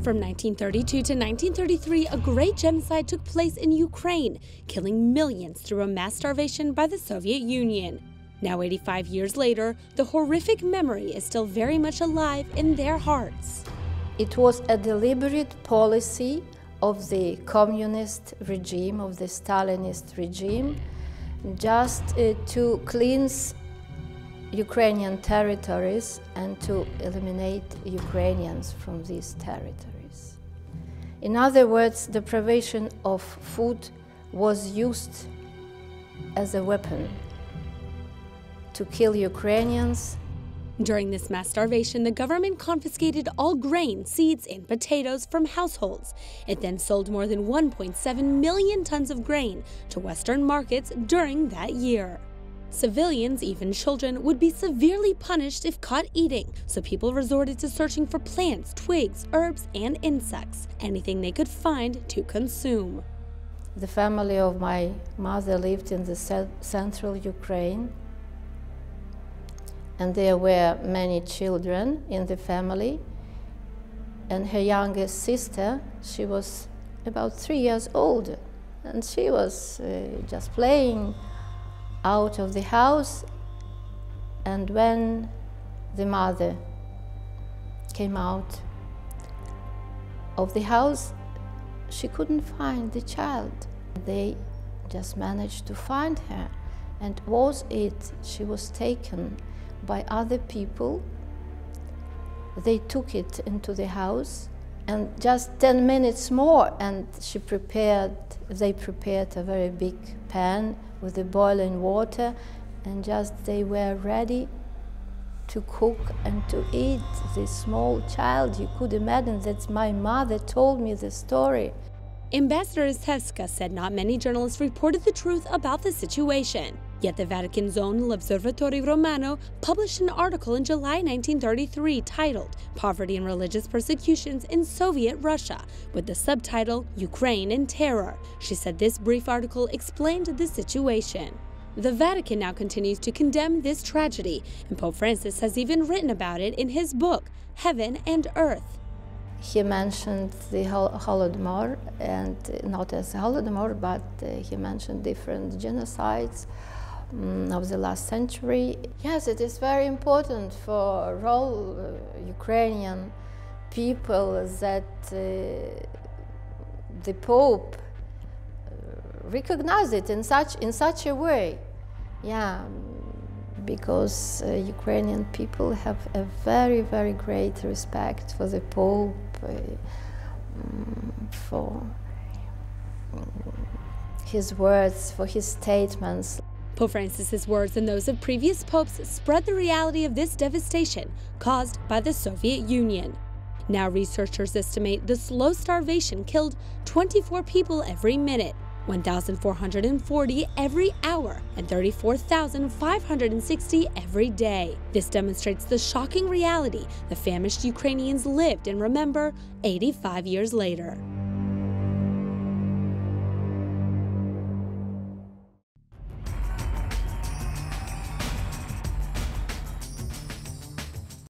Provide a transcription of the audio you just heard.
From 1932 to 1933, a great genocide took place in Ukraine, killing millions through a mass starvation by the Soviet Union. Now, 85 years later, the horrific memory is still very much alive in their hearts. It was a deliberate policy of the communist regime, of the Stalinist regime, just to cleanse Ukrainian territories and to eliminate Ukrainians from these territories. In other words, the privation of food was used as a weapon to kill Ukrainians. During this mass starvation, the government confiscated all grain, seeds, and potatoes from households. It then sold more than 1.7 million tons of grain to Western markets during that year. Civilians, even children, would be severely punished if caught eating, so people resorted to searching for plants, twigs, herbs, and insects, anything they could find to consume. The family of my mother lived in the central Ukraine, and there were many children in the family, and her youngest sister, she was about 3 years old, and she was just playing out of the house, and when the mother came out of the house, she couldn't find the child. They just managed to find her, and she was taken by other people. They took it into the house, and just 10 minutes more, and they prepared a very big pan with the boiling water, and they were ready to cook and to eat this small child. You could imagine that my mother told me the story. Ambassador Istevska said not many journalists reported the truth about the situation. Yet the Vatican's own L'Osservatore Romano published an article in July 1933 titled "Poverty and Religious Persecutions in Soviet Russia" with the subtitle "Ukraine in Terror." She said this brief article explained the situation. The Vatican now continues to condemn this tragedy, and Pope Francis has even written about it in his book, Heaven and Earth. He mentioned the Holodomor, and not as Holodomor, but he mentioned different genocides of the last century. Yes, it is very important for all Ukrainian people that the Pope recognized it in such a way. Yeah, because Ukrainian people have a very, very great respect for the Pope, for his words, for his statements. Pope Francis's words and those of previous popes spread the reality of this devastation caused by the Soviet Union. Now researchers estimate the slow starvation killed 24 people every minute, 1,440 every hour, and 34,560 every day. This demonstrates the shocking reality the famished Ukrainians lived and remember 85 years later.